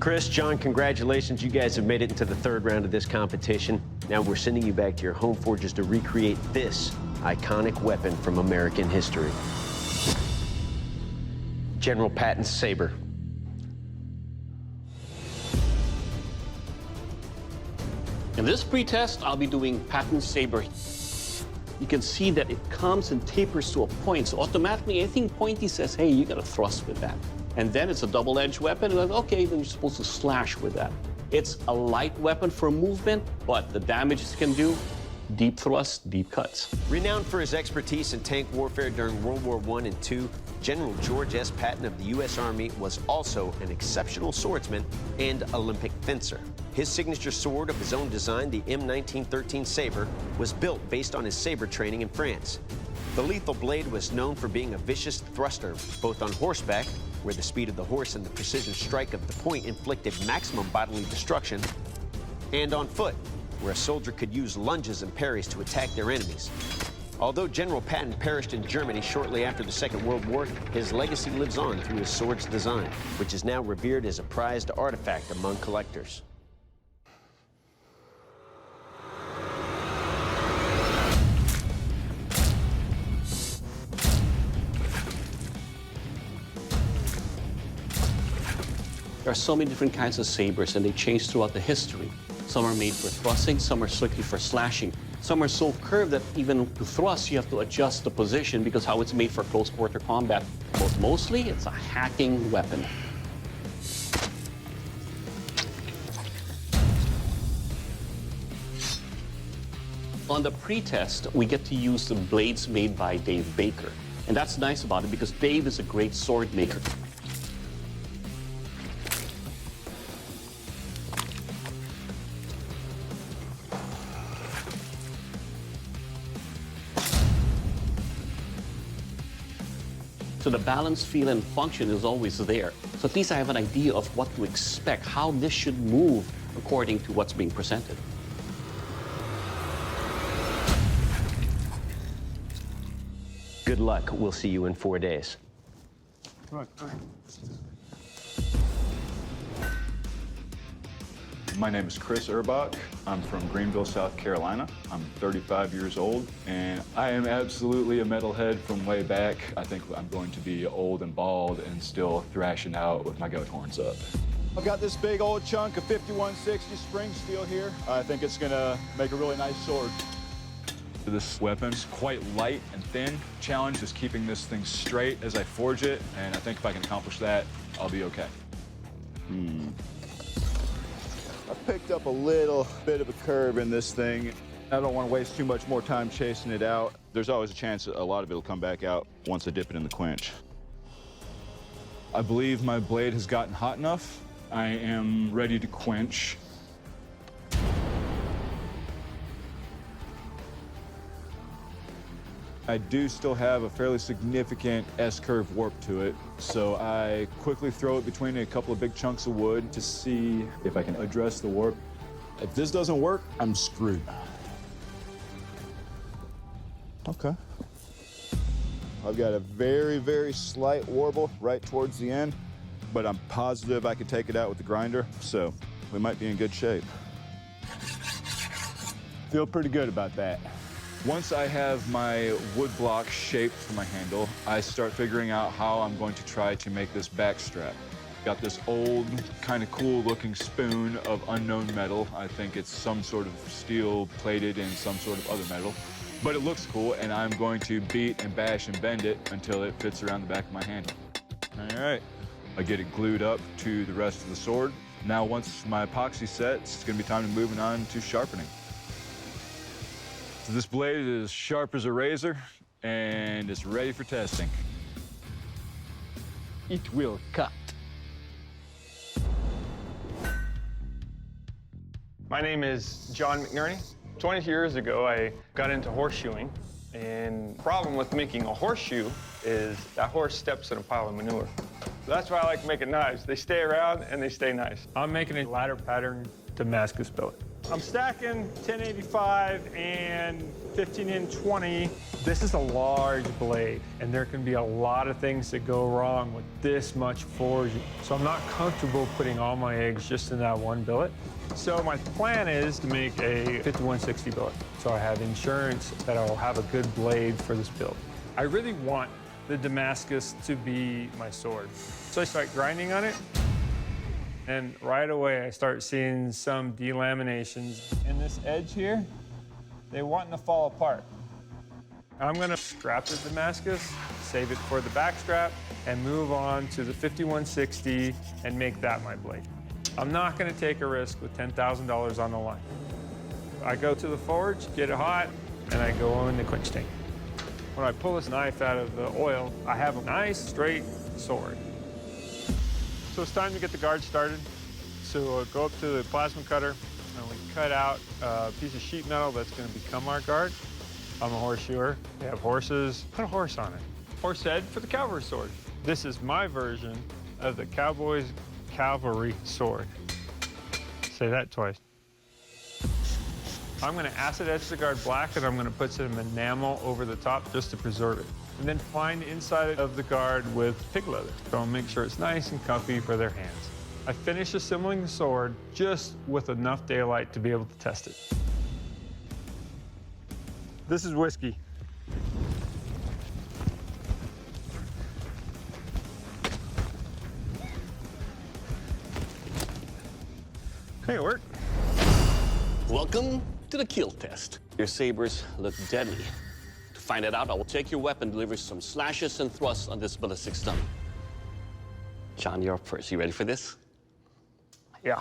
Chris, John, congratulations. You guys have made it into the third round of this competition. Now we're sending you back to your home forges to recreate this iconic weapon from American history. General Patton's Saber. In this pretest, I'll be doing Patton's Saber. You can see that it comes and tapers to a point, so automatically anything pointy says, hey, you got to thrust with that. And then it's a double-edged weapon, and like, okay, then you're supposed to slash with that. It's a light weapon for movement, but the damage it can do, deep thrusts, deep cuts. Renowned for his expertise in tank warfare during World War I and II, General George S. Patton of the U.S. Army was also an exceptional swordsman and Olympic fencer. His signature sword of his own design, the M1913 Saber, was built based on his saber training in France. The lethal blade was known for being a vicious thruster, both on horseback, where the speed of the horse and the precision strike of the point inflicted maximum bodily destruction, and on foot, where a soldier could use lunges and parries to attack their enemies. Although General Patton perished in Germany shortly after the Second World War, his legacy lives on through his sword's design, which is now revered as a prized artifact among collectors. There are so many different kinds of sabers, and they change throughout the history. Some are made for thrusting, some are strictly for slashing. Some are so curved that even to thrust, you have to adjust the position because how it's made for close quarter combat. But mostly, it's a hacking weapon. On the pretest, we get to use the blades made by Dave Baker. And that's nice about it because Dave is a great sword maker. So the balance, feel, and function is always there. So at least I have an idea of what to expect, how this should move according to what's being presented. Good luck. We'll see you in 4 days. All right. My name is Chris Urbach. I'm from Greenville, South Carolina. I'm 35 years old, and I am absolutely a metalhead from way back. I think I'm going to be old and bald and still thrashing out with my goat horns up. I've got this big old chunk of 5160 spring steel here. I think it's gonna make a really nice sword. This weapon's quite light and thin. Challenge is keeping this thing straight as I forge it, and I think if I can accomplish that, I'll be okay. I picked up a little bit of a curve in this thing. I don't want to waste too much more time chasing it out. There's always a chance that a lot of it will come back out once I dip it in the quench. I believe my blade has gotten hot enough. I am ready to quench. I do still have a fairly significant S-curve warp to it, so I quickly throw it between a couple of big chunks of wood to see if I can address the warp. If this doesn't work, I'm screwed. Okay. I've got a very, very slight warble right towards the end, but I'm positive I can take it out with the grinder, so we might be in good shape. Feel pretty good about that. Once I have my wood block shaped for my handle, I start figuring out how I'm going to try to make this back strap. Got this old, kind of cool looking spoon of unknown metal. I think it's some sort of steel plated in some sort of other metal. But it looks cool, and I'm going to beat and bash and bend it until it fits around the back of my handle. All right, I get it glued up to the rest of the sword. Now once my epoxy sets, it's gonna be time to move on to sharpening. So this blade is sharp as a razor, and it's ready for testing. It will cut. My name is John McNerney. 20 years ago, I got into horseshoeing, and the problem with making a horseshoe is that horse steps in a pile of manure. So that's why I like making knives. They stay around and they stay nice. I'm making a ladder pattern Damascus billet. I'm stacking 1085 and 15 in 20. This is a large blade, and there can be a lot of things that go wrong with this much forging. So I'm not comfortable putting all my eggs just in that one billet. So my plan is to make a 5160 billet. So I have insurance that I'll have a good blade for this build. I really want the Damascus to be my sword. So I start grinding on it, and right away I start seeing some delaminations. And this edge here, they want to fall apart. I'm gonna scrap the Damascus, save it for the back strap, and move on to the 5160 and make that my blade. I'm not gonna take a risk with $10,000 on the line. I go to the forge, get it hot, and I go in the quench tank. When I pull this knife out of the oil, I have a nice straight sword. So it's time to get the guard started. So I'll go up to the plasma cutter, and we cut out a piece of sheet metal that's gonna become our guard. I'm a horseshoer. They have horses. Put a horse on it. Horse head for the cavalry sword. This is my version of the cowboy's cavalry sword. Say that twice. I'm gonna acid etch the guard black, and I'm gonna put some enamel over the top just to preserve it. And then find the inside of the guard with pig leather. So I'll make sure it's nice and comfy for their hands. I finish assembling the sword just with enough daylight to be able to test it. This is whiskey. Hey, it worked. Welcome to the kill test. Your sabers look deadly. To find it out, I will take your weapon, deliver some slashes and thrusts on this ballistic stump. John, you're up first. You ready for this? Yeah.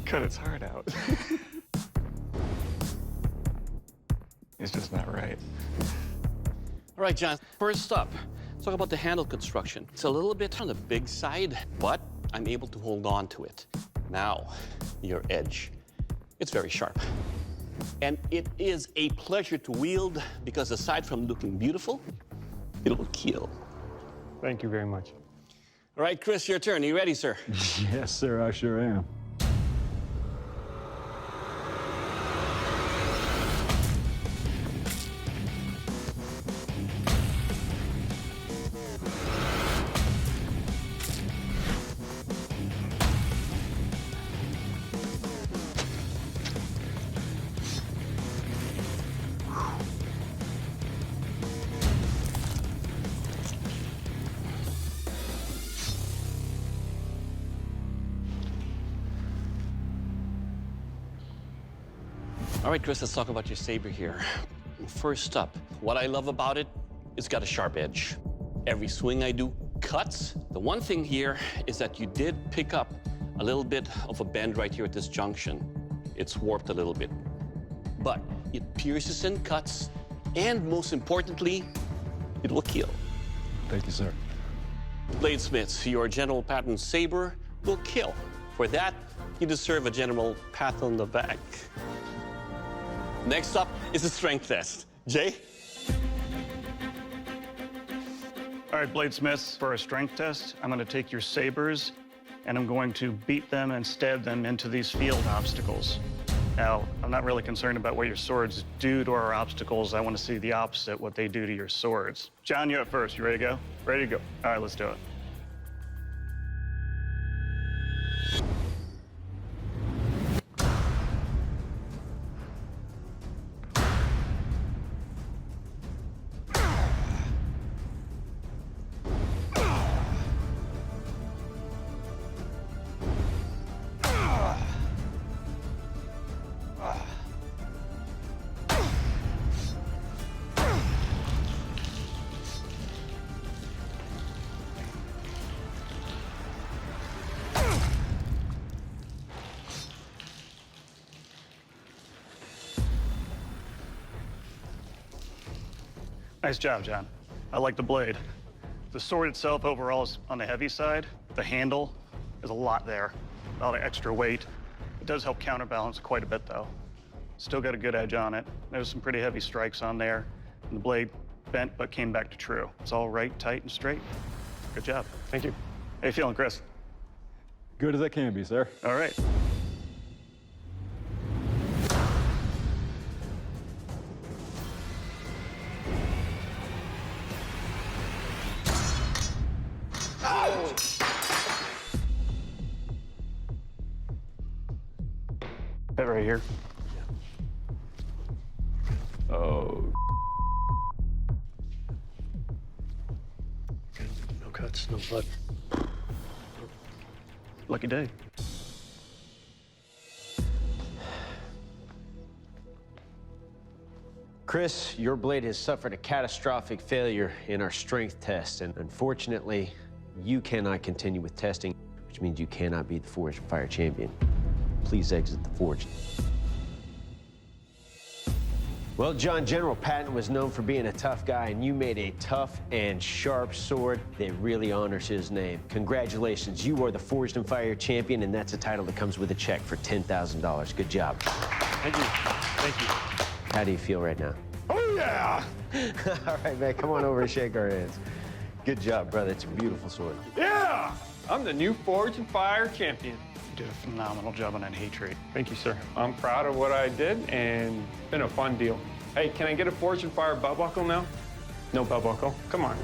Cut its heart out. It's just not right. All right, John, first up, let's talk about the handle construction. It's a little bit on the big side, but I'm able to hold on to it. Now, your edge. It's very sharp. And it is a pleasure to wield because aside from looking beautiful, it will kill. Thank you very much. All right, Chris, your turn. Are you ready, sir? Yes, sir, I sure am. All right, Chris, let's talk about your saber here. First up, what I love about it, it's got a sharp edge. Every swing I do cuts. The one thing here is that you did pick up a little bit of a bend right here at this junction. It's warped a little bit. But it pierces and cuts, and most importantly, it will kill. Thank you, sir. Bladesmiths, your General Patton saber will kill. For that, you deserve a General pat on the back. Next up is the strength test. Jay? All right, bladesmiths, for a strength test, I'm going to take your sabers and I'm going to beat them and stab them into these field obstacles. Now, I'm not really concerned about what your swords do to our obstacles. I want to see the opposite, what they do to your swords. John, you're up first. You ready to go? Ready to go. All right, let's do it. Nice job, John. I like the blade. The sword itself overall is on the heavy side. The handle is a lot there, a lot of extra weight. It does help counterbalance quite a bit, though. Still got a good edge on it. There's some pretty heavy strikes on there, and the blade bent but came back to true. It's all right, tight, and straight. Good job. Thank you. How you feeling, Chris? Good as it can be, sir. All right. That right here. Oh. No cuts, no blood. Lucky day. Chris, your blade has suffered a catastrophic failure in our strength test, and unfortunately, you cannot continue with testing, which means you cannot be the Forged Fire Champion. Please exit the forge. Well, John, General Patton was known for being a tough guy, and you made a tough and sharp sword that really honors his name. Congratulations, you are the Forged and Fire Champion, and that's a title that comes with a check for $10,000. Good job. Thank you. Thank you. How do you feel right now? Oh, yeah! All right, man, come on over and shake our hands. Good job, brother. It's a beautiful sword. Yeah! I'm the new Forge and Fire champion. You did a phenomenal job on that hate trade. Thank you, sir. I'm proud of what I did, and it's been a fun deal. Hey, can I get a Forge and Fire belt buckle now? No belt buckle. Come on.